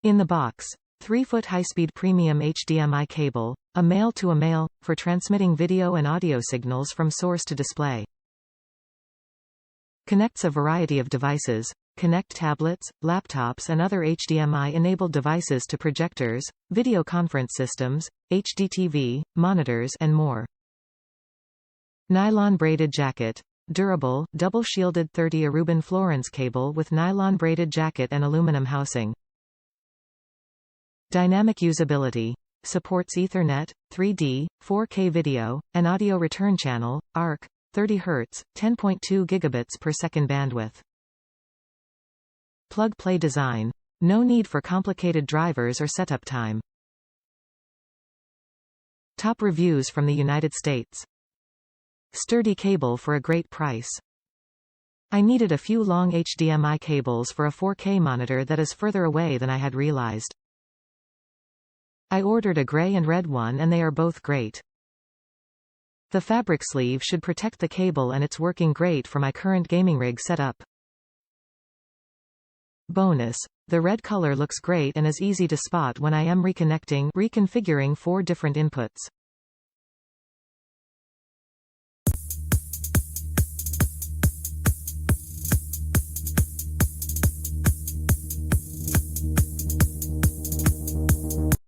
In the box, 3-foot high-speed premium HDMI cable, a male-to-a-male, for transmitting video and audio signals from source to display. Connects a variety of devices. Connect tablets, laptops and other HDMI-enabled devices to projectors, video conference systems, HDTV, monitors and more. Nylon braided jacket. Durable, double-shielded 30 Aruban Florence cable with nylon braided jacket and aluminum housing. Dynamic usability. Supports Ethernet, 3D, 4K video, and audio return channel, ARC, 30 Hz, 10.2 gigabits per second bandwidth. Plug-play design. No need for complicated drivers or setup time. Top reviews from the United States. Sturdy cable for a great price. I needed a few long HDMI cables for a 4K monitor that is further away than I had realized. I ordered a gray and red one and they are both great. The fabric sleeve should protect the cable and it's working great for my current gaming rig setup. Bonus. The red color looks great and is easy to spot when I am reconfiguring 4 different inputs.